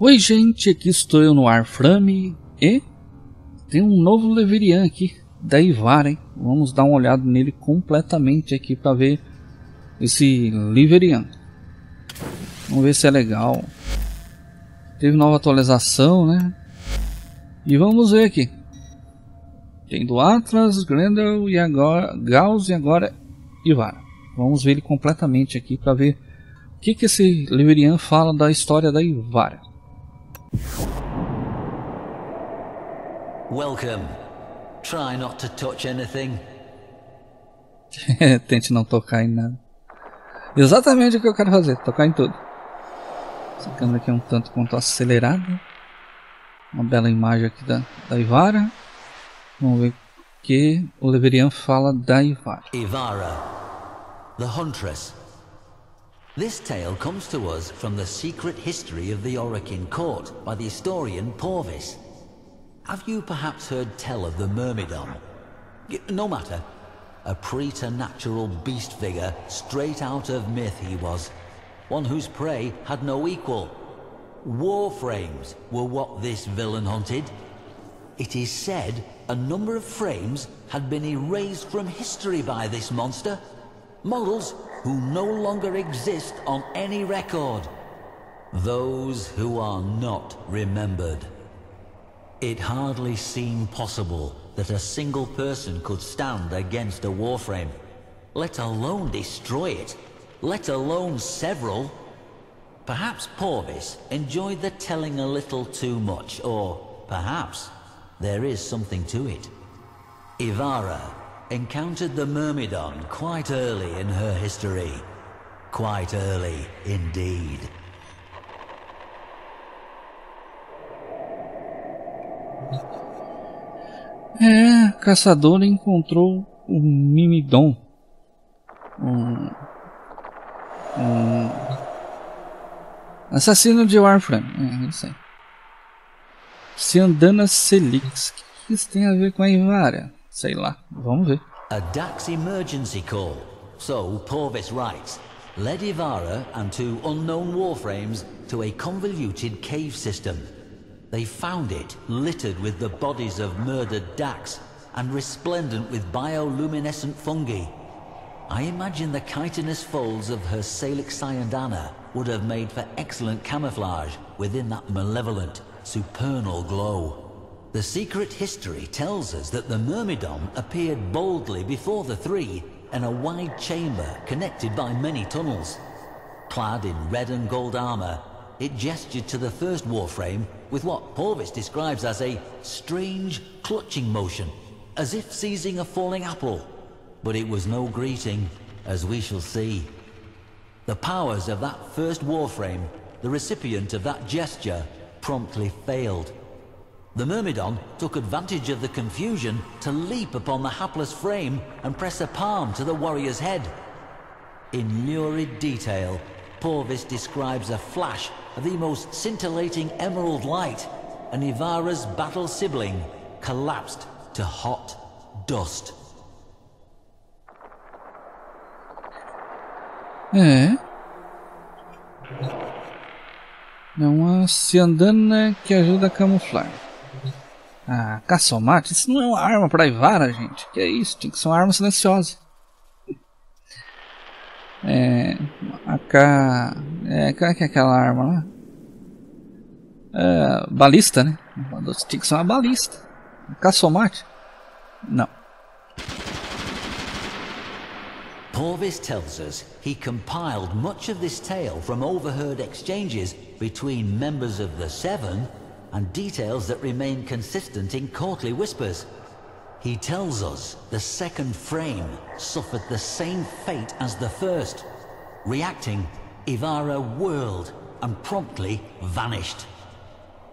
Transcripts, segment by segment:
Oi gente, aqui estou eu no Warframe e tem um novo Leverian aqui, da Ivara, hein? Vamos dar uma olhada nele completamente aqui para ver esse Leverian. Vamos ver se é legal. Teve nova atualização, né? E vamos ver aqui. Tem do Atlas, Grendel e agora Gauss e agora Ivara. Vamos ver ele completamente aqui para ver o que esse Leverian fala da história da Ivara. Welcome. Try not to touch anything. Tente não tocar em nada. Exatamente o que eu quero fazer, tocar em tudo. Essa câmera aqui é um tanto quanto acelerada. Uma bela imagem aqui da Ivara. Vamos ver o que o Leverian fala da Ivara. Ivara, the Huntress. This tale comes to us from the secret history of the Orokin court by the historian Porvis. Have you perhaps heard tell of the Myrmidon? No matter. A preternatural beast figure straight out of myth he was. One whose prey had no equal. Warframes were what this villain hunted. It is said a number of frames had been erased from history by this monster. Models who no longer exist on any record. Those who are not remembered. It hardly seemed possible that a single person could stand against a warframe, let alone destroy it, let alone several. Perhaps Porvis enjoyed the telling a little too much, or perhaps there is something to it. Ivara encountered the Myrmidon quite early in her history. Quite early indeed. A Caçadora encontrou o Myrmidon. Assassino de Warframe. Isso aí. Ciandana Selix. O que isso tem a ver com a Ivara? Sei lá, vamos ver. A Dax emergency call, so Porvis writes, led Ivara and two unknown warframes to a convoluted cave system. They found it littered with the bodies of murdered Dax and resplendent with bioluminescent fungi. I imagine the chitinous folds of her Salix Cyandana would have made for excellent camouflage within that malevolent, supernal glow. The secret history tells us that the Myrmidon appeared boldly before the three in a wide chamber connected by many tunnels. Clad in red and gold armor, it gestured to the first warframe with what Porvis describes as a strange clutching motion, as if seizing a falling apple. But it was no greeting, as we shall see. The powers of that first warframe, the recipient of that gesture, promptly failed. The Myrmidon took advantage of the confusion to leap upon the hapless frame and press a palm to the warrior's head. In lurid detail, Porvis describes a flash of the most scintillating emerald light, and Ivara's battle sibling collapsed to hot dust. É uma ciandana que ajuda a camuflar. Ah, caçomate? Isso não é uma arma para Ivara, gente. Que é isso? Tinha que ser uma arma silenciosa. Qual que é aquela arma lá? Balista, né? Tinha que ser uma balista. Caçomate? Não. Porvis tells us he compiled much of this tale from overheard exchanges between members of the Seven and details that remain consistent in courtly whispers. He tells us the second frame suffered the same fate as the first. Reacting, Ivara whirled and promptly vanished.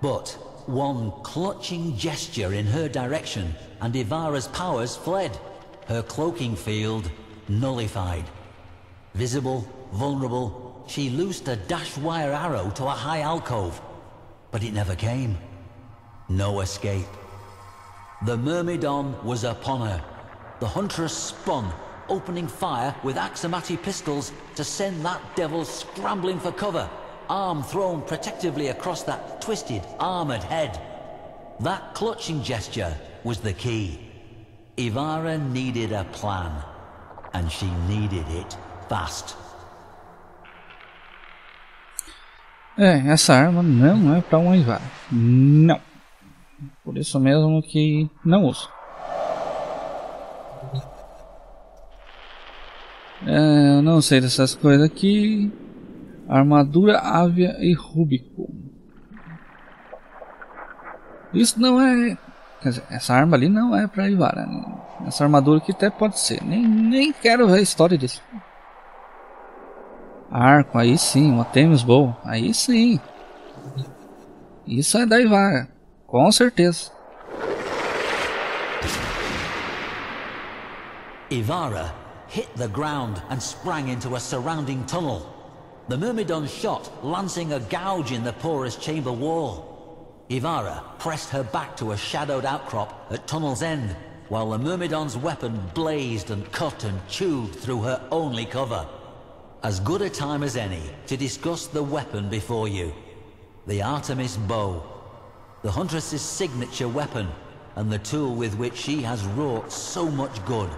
But one clutching gesture in her direction and Ivara's powers fled, her cloaking field nullified. Visible, vulnerable, she loosed a dash wire arrow to a high alcove, but it never came. No escape. The Myrmidon was upon her. The Huntress spun, opening fire with Axamati pistols to send that devil scrambling for cover, arm thrown protectively across that twisted, armored head. That clutching gesture was the key. Ivara needed a plan, and she needed it fast. Essa arma não é para uma Ivara. Não. Por isso mesmo que não uso. Eu não sei dessas coisas aqui. Armadura ávia e rúbico. Isso não é... Quer dizer, essa arma ali não é pra Ivara. Essa armadura aqui até pode ser. Nem quero ver a história disso. Arco, aí sim. Uma Tênis boa. Aí sim. Isso é da Ivara. Com certeza. Ivara hit the ground and sprang into a surrounding tunnel. The Myrmidon shot, lancing a gouge in the porous chamber wall. Ivara pressed her back to a shadowed outcrop at tunnel's end, while the Myrmidon's weapon blazed and cut and chewed through her only cover. As good a time as any to discuss the weapon before you. The Artemis bow. The Huntress's signature weapon, and the tool with which she has wrought so much good.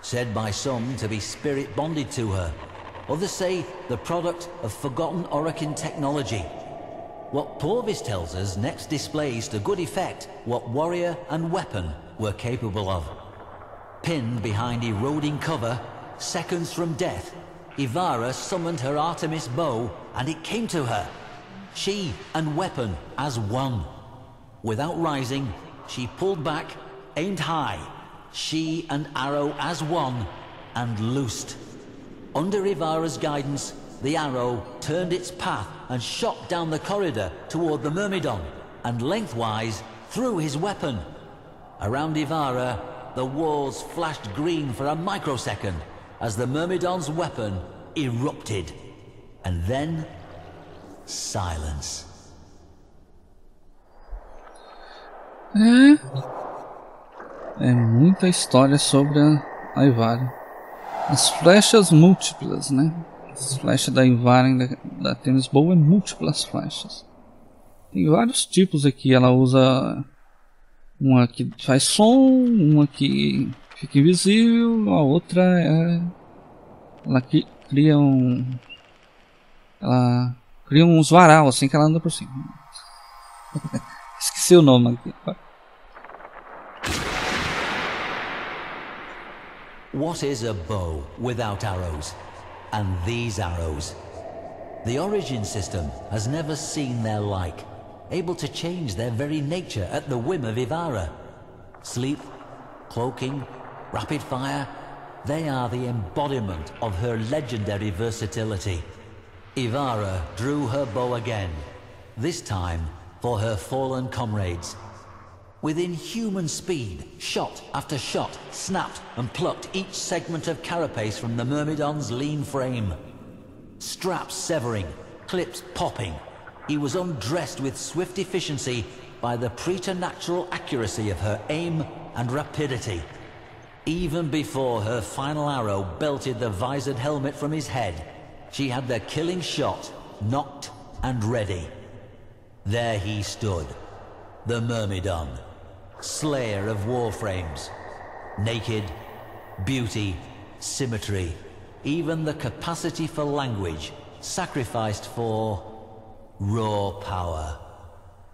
Said by some to be spirit bonded to her. Others say the product of forgotten Orokin technology. What Porvis tells us next displays to good effect what warrior and weapon were capable of. Pinned behind eroding cover, seconds from death, Ivara summoned her Artemis bow and it came to her. She and weapon as one. Without rising, she pulled back, aimed high. She and arrow as one, and loosed. Under Ivara's guidance, the arrow turned its path and shot down the corridor toward the Myrmidon, and lengthwise through his weapon. Around Ivara, the walls flashed green for a microsecond as the Myrmidon's weapon erupted. And then, silence. É muita história sobre a Ivara. As flechas múltiplas, né? As flechas da Ivara da Tênis boa é múltiplas flechas. Tem vários tipos aqui. Ela usa uma que faz som, uma que fica invisível, a outra é... Ela cria uns varal assim que ela anda por cima. Esqueci o nome aqui. What is a bow without arrows? And these arrows? The origin system has never seen their like, able to change their very nature at the whim of Ivara. Sleep, cloaking, rapid fire, they are the embodiment of her legendary versatility. Ivara drew her bow again, this time for her fallen comrades. With inhuman speed, shot after shot snapped and plucked each segment of carapace from the Myrmidon's lean frame. Straps severing, clips popping, he was undressed with swift efficiency by the preternatural accuracy of her aim and rapidity. Even before her final arrow belted the visored helmet from his head, she had the killing shot knocked and ready. There he stood, the Myrmidon, slayer of warframes. Naked, beauty, symmetry, even the capacity for language, sacrificed for raw power.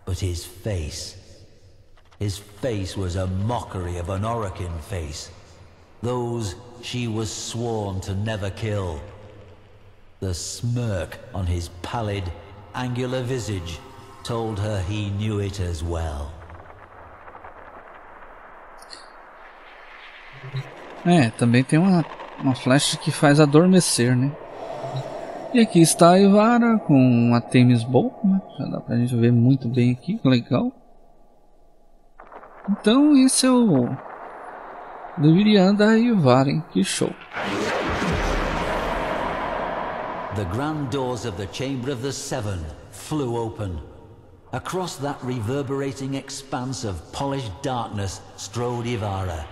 But his face was a mockery of an Orokin face. Those she was sworn to never kill. The smirk on his pallid, angular visage told her he knew it as well. Também tem uma flecha que faz adormecer, né? E aqui está a Ivara com uma Tênis boa, né? Já dá pra gente ver muito bem aqui, legal. Então esse é o Leverian da Ivara, hein? Que show! The grand doors of the Chamber of the Seven flew open. Across that reverberating expanse of polished darkness strode Ivara,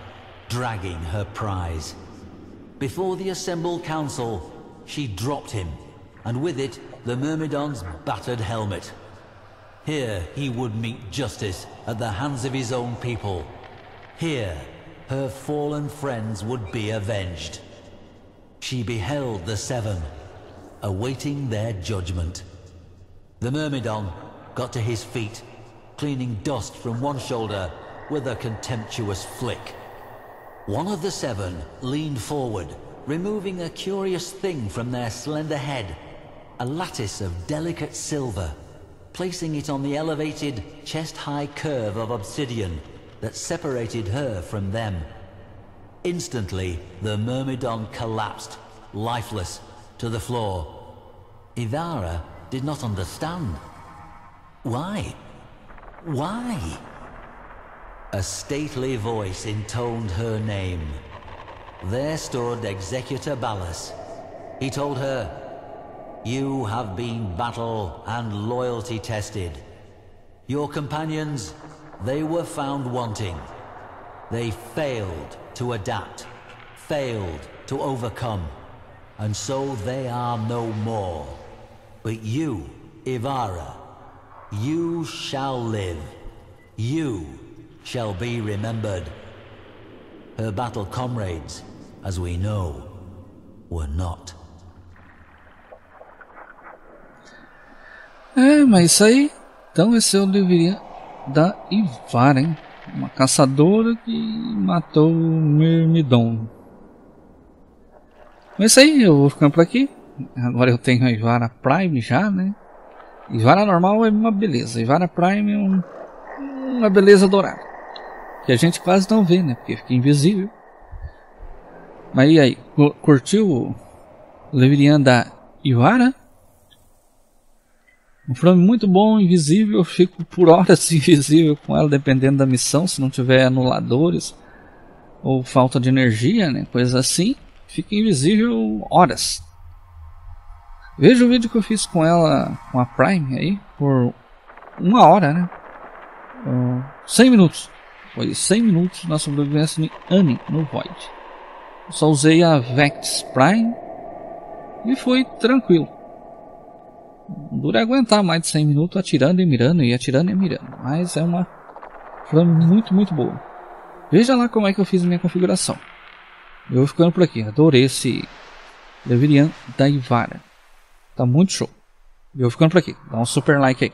dragging her prize. Before the assembled council, she dropped him, and with it, the Myrmidon's battered helmet. Here he would meet justice at the hands of his own people. Here her fallen friends would be avenged. She beheld the seven, awaiting their judgment. The Myrmidon got to his feet, cleaning dust from one shoulder with a contemptuous flick. One of the seven leaned forward, removing a curious thing from their slender head, a lattice of delicate silver, placing it on the elevated, chest-high curve of obsidian that separated her from them. Instantly, the Myrmidon collapsed, lifeless, to the floor. Ivara did not understand. Why? Why? A stately voice intoned her name. There stood Executor Ballas. He told her, "You have been battle and loyalty tested. Your companions, they were found wanting. They failed to adapt, failed to overcome, and so they are no more. But you, Ivara, you shall live. You shall be remembered." Her battle comrades, as we know, were not. Mas isso aí, então esse é o Leverian da Ivara, hein? Uma caçadora que matou o Myrmidon. Mas isso aí, eu vou ficando por aqui. Agora eu tenho a Ivara Prime já, né? Ivara normal é uma beleza, Ivara Prime é uma beleza dourada. Que a gente quase não vê, né? Porque fica invisível. Mas e aí, curtiu o Leverian da Ivara? Um frame muito bom, invisível. Eu fico por horas invisível com ela, dependendo da missão. Se não tiver anuladores ou falta de energia, né? Coisa assim, fica invisível horas. Veja o vídeo que eu fiz com ela, com a Prime aí, por 1 hora, né? 100 minutos. Foi 100 minutos na sobrevivência de Annie no Void. Eu só usei a Vex Prime e foi tranquilo. Não dura aguentar mais de 100 minutos atirando e mirando e atirando e mirando. Mas é uma frame muito boa. Veja lá como é que eu fiz a minha configuração. Eu vou ficando por aqui. Adorei esse Leverian da Ivara. Tá muito show. Eu vou ficando por aqui. Dá um super like aí.